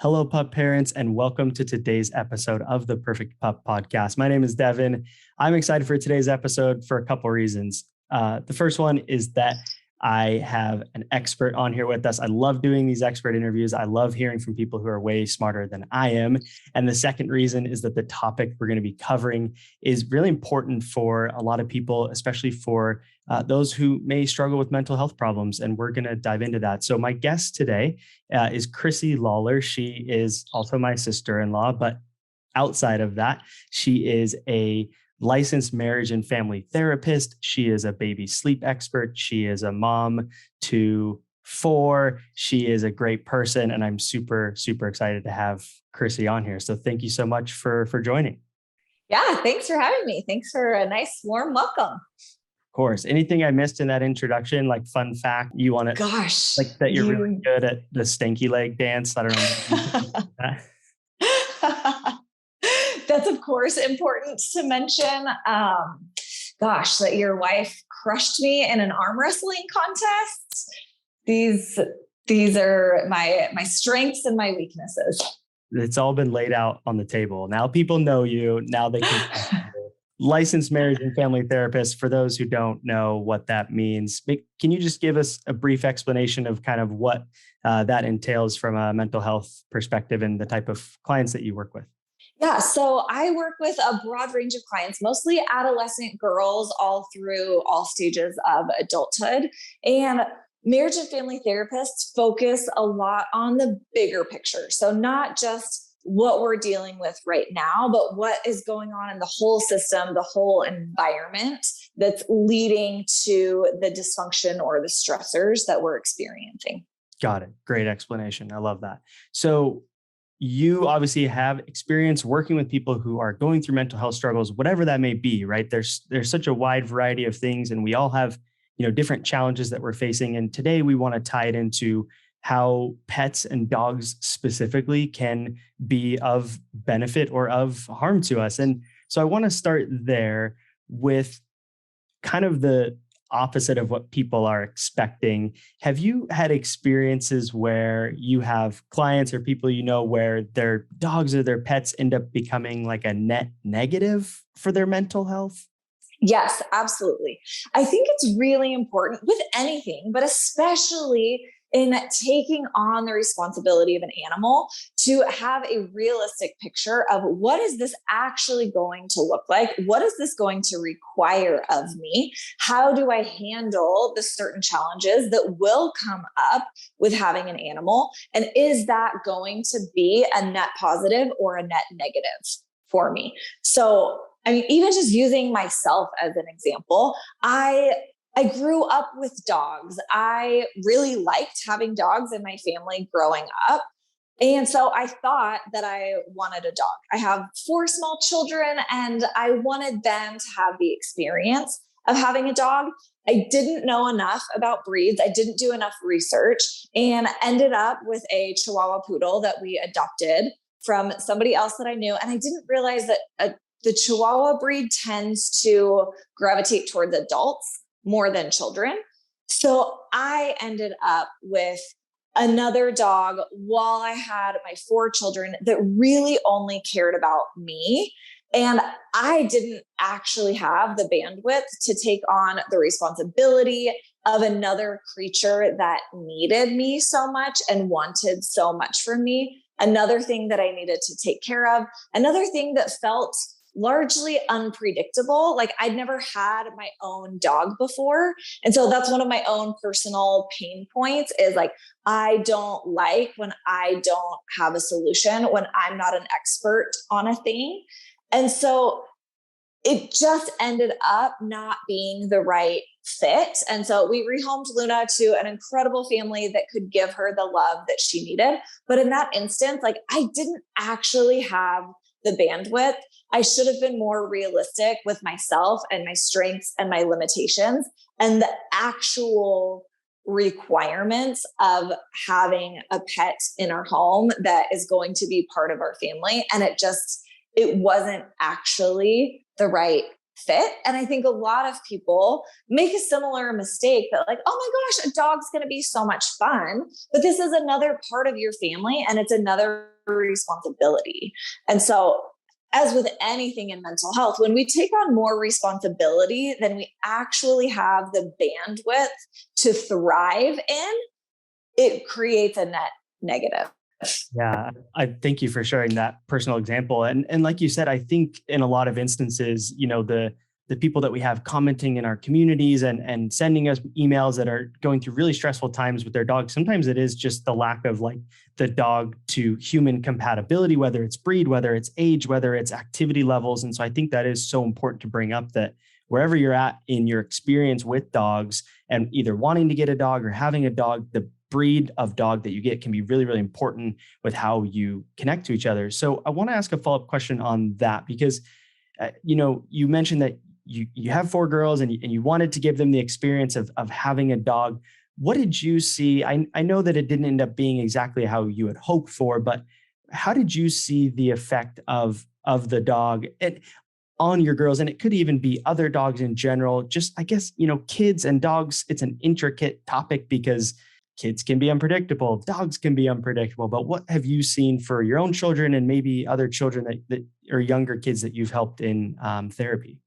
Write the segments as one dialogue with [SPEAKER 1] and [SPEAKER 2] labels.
[SPEAKER 1] Hello, pup parents, and welcome to today's episode of the Perfect Pup Podcast. My name is Devin. I'm excited for today's episode for a couple reasons. The first one is that I have an expert on here with us. I love doing these expert interviews. I love hearing from people who are way smarter than I am. And the second reason is that the topic we're going to be covering is really important for a lot of people, especially for those who may struggle with mental health problems. And we're going to dive into that. So my guest today is Chrissy Lawler. She is also my sister-in-law, but outside of that, she is a licensed marriage and family therapist. She is a baby sleep expert. She is a mom to 4. She is a great person, and I'm super, super excited to have Chrissy on here. So thank you so much for joining.
[SPEAKER 2] Yeah, thanks for having me. Thanks for a nice, warm welcome.
[SPEAKER 1] Of course. Anything I missed in that introduction, like fun fact you want to,
[SPEAKER 2] Gosh,
[SPEAKER 1] like that you're really good at the stanky leg dance? I don't know.
[SPEAKER 2] That's, of course, important to mention. That your wife crushed me in an arm wrestling contest. These are my strengths and my weaknesses.
[SPEAKER 1] It's all been laid out on the table. Now people know you. Now they can. Licensed marriage and family therapist. For those who don't know what that means, can you just give us a brief explanation of kind of what that entails from a mental health perspective and the type of clients that you work with?
[SPEAKER 2] Yeah, so I work with a broad range of clients, mostly adolescent girls, all through all stages of adulthood. And marriage and family therapists focus a lot on the bigger picture. So not just what we're dealing with right now, but what is going on in the whole system, the whole environment that's leading to the dysfunction or the stressors that we're experiencing.
[SPEAKER 1] Got it. Great explanation. I love that. So you obviously have experience working with people who are going through mental health struggles, whatever that may be, right? There's such a wide variety of things, and we all have, different challenges that we're facing. And today we want to tie it into how pets and dogs specifically can be of benefit or of harm to us. And so I want to start there with kind of the opposite of what people are expecting. Have you had experiences where you have clients or people where their dogs or their pets end up becoming like a net negative for their mental health?
[SPEAKER 2] Yes, absolutely. I think it's really important with anything, but especially in taking on the responsibility of an animal, to have a realistic picture of what is this actually going to look like? What is this going to require of me? How do I handle the certain challenges that will come up with having an animal? And is that going to be a net positive or a net negative for me? So, even just using myself as an example, I grew up with dogs. I really liked having dogs in my family growing up. And so I thought that I wanted a dog. I have 4 small children, and I wanted them to have the experience of having a dog. I didn't know enough about breeds. I didn't do enough research, and ended up with a Chihuahua poodle that we adopted from somebody else that I knew. And I didn't realize that the Chihuahua breed tends to gravitate towards adults more than children. So I ended up with another dog while I had my 4 children that really only cared about me. And I didn't actually have the bandwidth to take on the responsibility of another creature that needed me so much and wanted so much from me. Another thing that I needed to take care of, another thing that felt largely unpredictable. Like, I'd never had my own dog before. And so that's one of my own personal pain points, is like, I don't like when I don't have a solution, when I'm not an expert on a thing. And so it just ended up not being the right fit. And so we rehomed Luna to an incredible family that could give her the love that she needed. But in that instance, like, I didn't actually have the bandwidth. I should have been more realistic with myself and my strengths and my limitations and the actual requirements of having a pet in our home that is going to be part of our family. And it wasn't actually the right fit. And I think a lot of people make a similar mistake that like, oh my gosh, a dog's going to be so much fun, but this is another part of your family and it's another responsibility. And so as with anything in mental health, when we take on more responsibility than we actually have the bandwidth to thrive in, it creates a net negative.
[SPEAKER 1] Yeah, I thank you for sharing that personal example. And like you said, I think in a lot of instances, the people that we have commenting in our communities and sending us emails that are going through really stressful times with their dogs, sometimes it is just the lack of like the dog to human compatibility, whether it's breed, whether it's age, whether it's activity levels. And so I think that is so important to bring up, that wherever you're at in your experience with dogs and either wanting to get a dog or having a dog, the breed of dog that you get can be really, really important with how you connect to each other. So I want to ask a follow-up question on that, because, you mentioned that you have 4 girls and you wanted to give them the experience of having a dog. What did you see? I know that it didn't end up being exactly how you had hoped for, but how did you see the effect of the dog on your girls? And it could even be other dogs in general. Just, I guess, kids and dogs, it's an intricate topic because kids can be unpredictable, dogs can be unpredictable. But what have you seen for your own children and maybe other children that or younger kids that you've helped in therapy?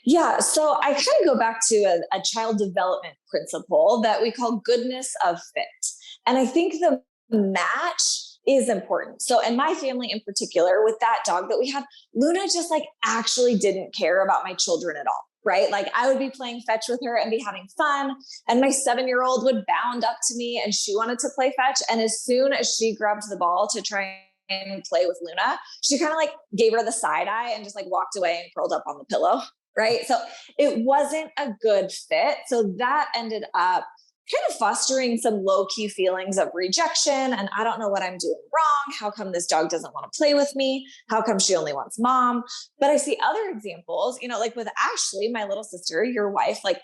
[SPEAKER 2] Yeah. So I kind of go back to a child development principle that we call goodness of fit. And I think the match is important. So in my family in particular, with that dog that we had, Luna just like actually didn't care about my children at all. Right? Like I would be playing fetch with her and be having fun. And my 7-year-old would bound up to me and she wanted to play fetch. And as soon as she grabbed the ball to try and play with Luna, she kind of like gave her the side eye and just like walked away and curled up on the pillow. Right? So it wasn't a good fit. So that ended up kind of fostering some low-key feelings of rejection. And I don't know what I'm doing wrong. How come this dog doesn't want to play with me? How come she only wants mom? But I see other examples, like with Ashley, my little sister, your wife, like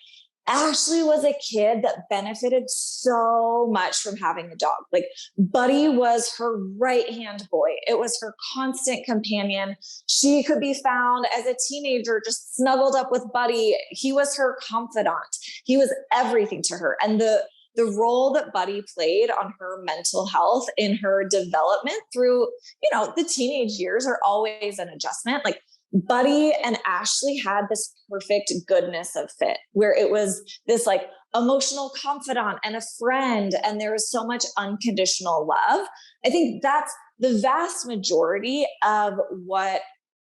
[SPEAKER 2] Ashley was a kid that benefited so much from having a dog. Like Buddy was her right-hand boy. It was her constant companion. She could be found as a teenager, just snuggled up with Buddy. He was her confidant. He was everything to her. And the role that Buddy played on her mental health in her development through, the teenage years are always an adjustment. Like Buddy and Ashley had this perfect goodness of fit where it was this like emotional confidant and a friend, and there was so much unconditional love. I think that's the vast majority of what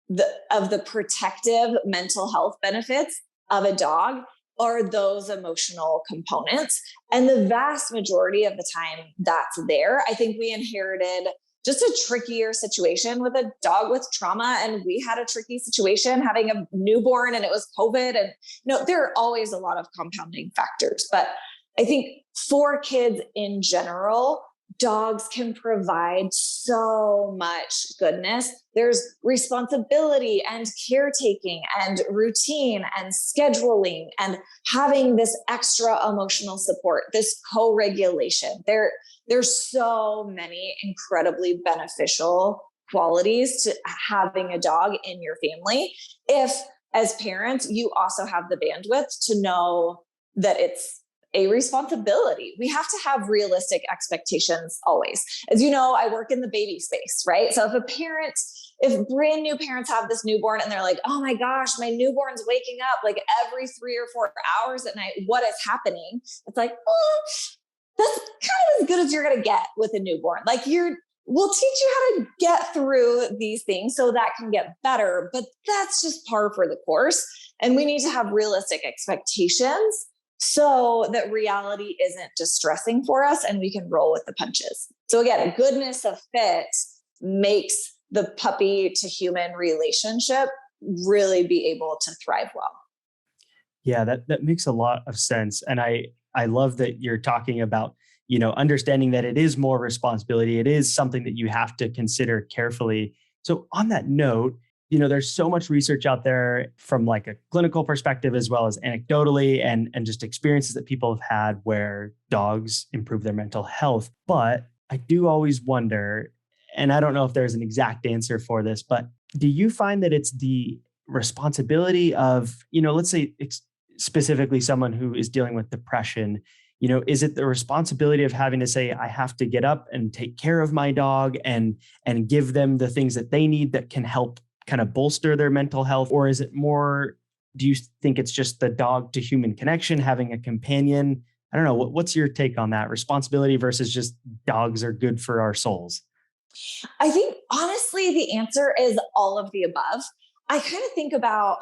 [SPEAKER 2] the protective mental health benefits of a dog are, those emotional components. And the vast majority of the time that's there. I think we inherited just a trickier situation with a dog with trauma. And we had a tricky situation having a newborn and it was COVID. And, there are always a lot of compounding factors. But I think for kids in general, dogs can provide so much goodness. There's responsibility and caretaking and routine and scheduling and having this extra emotional support, this co-regulation. There's so many incredibly beneficial qualities to having a dog in your family. If, as parents, you also have the bandwidth to know that it's a responsibility. We have to have realistic expectations always. As you know, I work in the baby space, right? So if brand new parents have this newborn and they're like, oh my gosh, my newborn's waking up like every 3 or 4 hours at night, what is happening? It's like, that's kind of as good as you're going to get with a newborn. Like we'll teach you how to get through these things so that can get better, but that's just par for the course. And we need to have realistic expectations so that reality isn't distressing for us and we can roll with the punches. So again, goodness of fit makes the puppy to human relationship really be able to thrive well.
[SPEAKER 1] Yeah, that makes a lot of sense. And I love that you're talking about, understanding that it is more responsibility. It is something that you have to consider carefully. So on that note, there's so much research out there from like a clinical perspective, as well as anecdotally and just experiences that people have had where dogs improve their mental health. But I do always wonder, and I don't know if there's an exact answer for this, but do you find that it's the responsibility of, let's say specifically someone who is dealing with depression, is it the responsibility of having to say, I have to get up and take care of my dog and give them the things that they need that can help kind of bolster their mental health? Or is it more, do you think it's just the dog to human connection, having a companion? I don't know. What's your take on that? Responsibility versus just dogs are good for our souls?
[SPEAKER 2] I think honestly, the answer is all of the above. I kind of think about,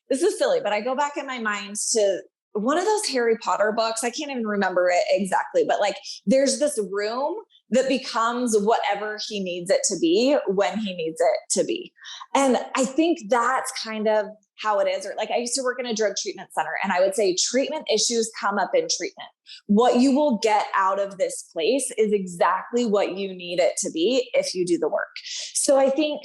[SPEAKER 2] this is silly, but I go back in my mind to one of those Harry Potter books. I can't even remember it exactly, but like there's this room that becomes whatever he needs it to be when he needs it to be. And I think that's kind of how it is. Or like I used to work in a drug treatment center, and I would say treatment issues come up in treatment. What you will get out of this place is exactly what you need it to be if you do the work. So I think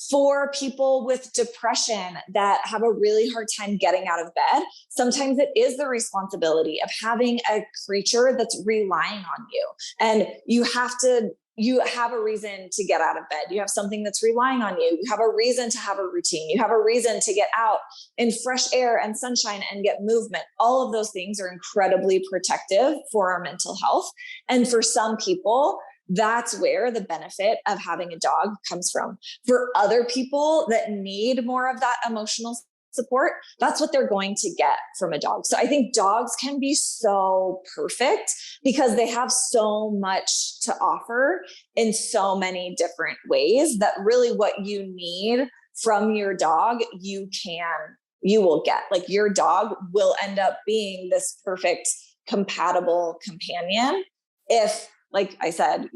[SPEAKER 2] for people with depression that have a really hard time getting out of bed, sometimes it is the responsibility of having a creature that's relying on you. And you have a reason to get out of bed. You have something that's relying on you. You have a reason to have a routine. You have a reason to get out in fresh air and sunshine and get movement. All of those things are incredibly protective for our mental health. And for some people, that's where the benefit of having a dog comes from. For other people that need more of that emotional support, that's what they're going to get from a dog. So I think dogs can be so perfect because they have so much to offer in so many different ways that really what you need from your dog, you will get. Like your dog will end up being this perfect, compatible companion if, like I said,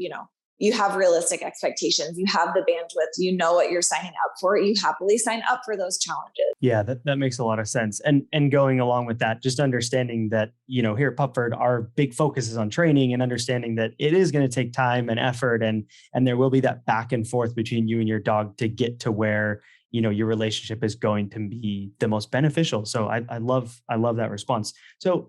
[SPEAKER 2] you have realistic expectations, you have the bandwidth, you know what you're signing up for, you happily sign up for those challenges.
[SPEAKER 1] Yeah, that makes a lot of sense. And going along with that, just understanding that, here at Pupford, our big focus is on training and understanding that it is going to take time and effort, and there will be that back and forth between you and your dog to get to where, your relationship is going to be the most beneficial. So I love that response. So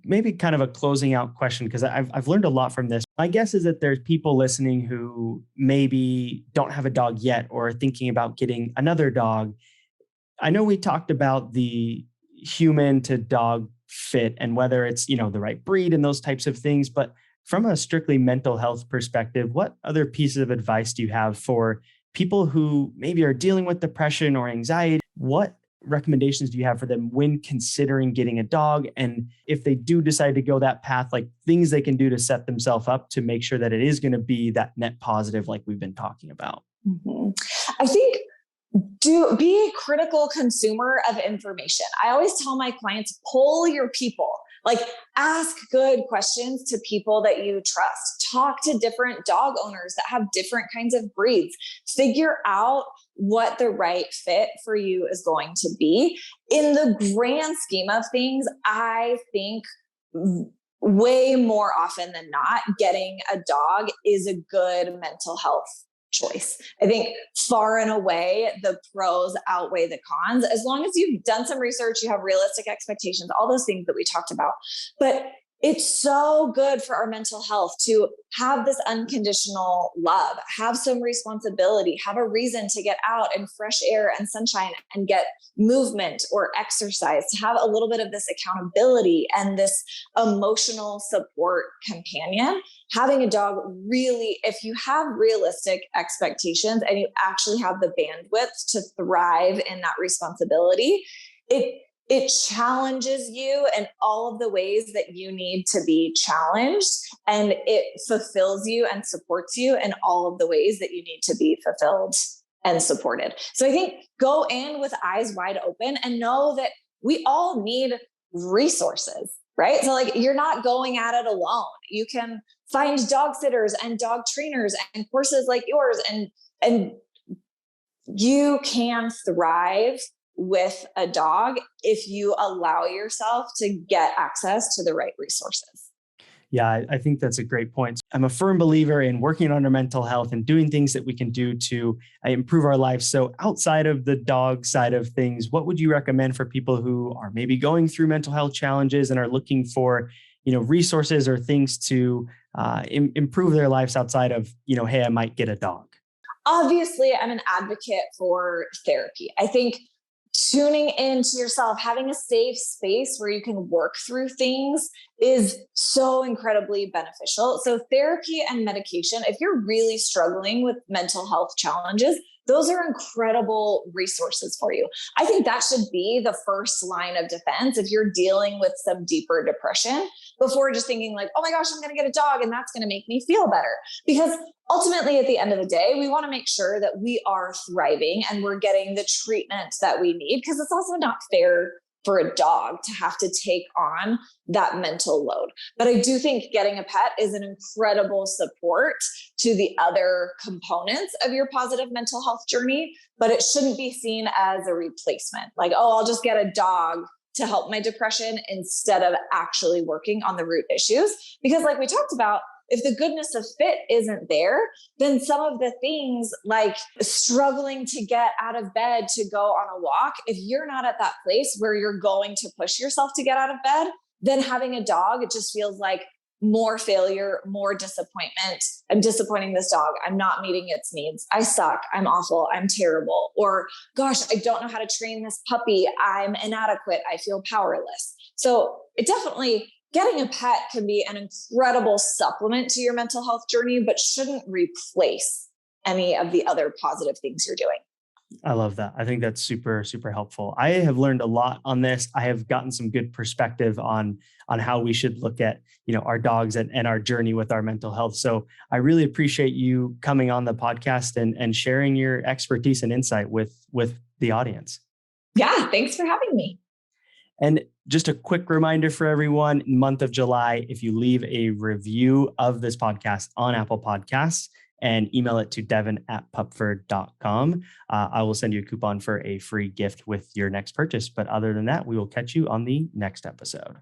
[SPEAKER 1] maybe kind of a closing out question, because I've learned a lot from this. My guess is that there's people listening who maybe don't have a dog yet or are thinking about getting another dog. I know we talked about the human to dog fit and whether it's, the right breed and those types of things. But from a strictly mental health perspective, what other pieces of advice do you have for people who maybe are dealing with depression or anxiety? What recommendations do you have for them when considering getting a dog? And if they do decide to go that path, like things they can do to set themselves up to make sure that it is going to be that net positive, like we've been talking about.
[SPEAKER 2] Mm-hmm. I think be a critical consumer of information. I always tell my clients, poll your people. Like ask good questions to people that you trust. Talk to different dog owners that have different kinds of breeds. Figure out what the right fit for you is going to be. In the grand scheme of things, I think way more often than not, getting a dog is a good mental health choice. I think far and away, the pros outweigh the cons. As long as you've done some research, you have realistic expectations, all those things that we talked about. But it's so good for our mental health to have this unconditional love, have some responsibility, have a reason to get out in fresh air and sunshine and get movement or exercise, to have a little bit of this accountability and this emotional support companion. Having a dog really, if you have realistic expectations and you actually have the bandwidth to thrive in that responsibility, it challenges you in all of the ways that you need to be challenged, and it fulfills you and supports you in all of the ways that you need to be fulfilled and supported. So I think go in with eyes wide open and know that we all need resources, right? So like you're not going at it alone. You can find dog sitters and dog trainers and courses like yours, and you can thrive with a dog if you allow yourself to get access to the right resources.
[SPEAKER 1] Yeah, I think that's a great point. I'm a firm believer in working on our mental health and doing things that we can do to improve our lives. So outside of the dog side of things, what would you recommend for people who are maybe going through mental health challenges and are looking for, resources or things to improve their lives outside of, hey, I might get a dog?
[SPEAKER 2] Obviously, I'm an advocate for therapy. I think tuning into yourself, having a safe space where you can work through things is so incredibly beneficial. So therapy and medication, if you're really struggling with mental health challenges, those are incredible resources for you. I think that should be the first line of defense if you're dealing with some deeper depression, before just thinking like, oh my gosh, I'm going to get a dog and that's going to make me feel better. Because ultimately, at the end of the day, we want to make sure that we are thriving and we're getting the treatment that we need, because it's also not fair for a dog to have to take on that mental load. But I do think getting a pet is an incredible support to the other components of your positive mental health journey, but it shouldn't be seen as a replacement. Like, oh, I'll just get a dog to help my depression, instead of actually working on the root issues. Because like we talked about, if the goodness of fit isn't there, then some of the things like struggling to get out of bed to go on a walk, if you're not at that place where you're going to push yourself to get out of bed, then having a dog, it just feels like more failure, more disappointment. I'm disappointing this dog. I'm not meeting its needs. I suck. I'm awful. I'm terrible. Or gosh, I don't know how to train this puppy. I'm inadequate. I feel powerless. So it definitely, getting a pet can be an incredible supplement to your mental health journey, but shouldn't replace any of the other positive things you're doing.
[SPEAKER 1] I love that. I think that's super, super helpful. I have learned a lot on this. I have gotten some good perspective on how we should look at, our dogs and our journey with our mental health. So I really appreciate you coming on the podcast and sharing your expertise and insight with the audience.
[SPEAKER 2] Yeah, thanks for having me.
[SPEAKER 1] And just a quick reminder for everyone, month of July, if you leave a review of this podcast on Apple Podcasts and email it to devin@pupford.com, I will send you a coupon for a free gift with your next purchase. But other than that, we will catch you on the next episode.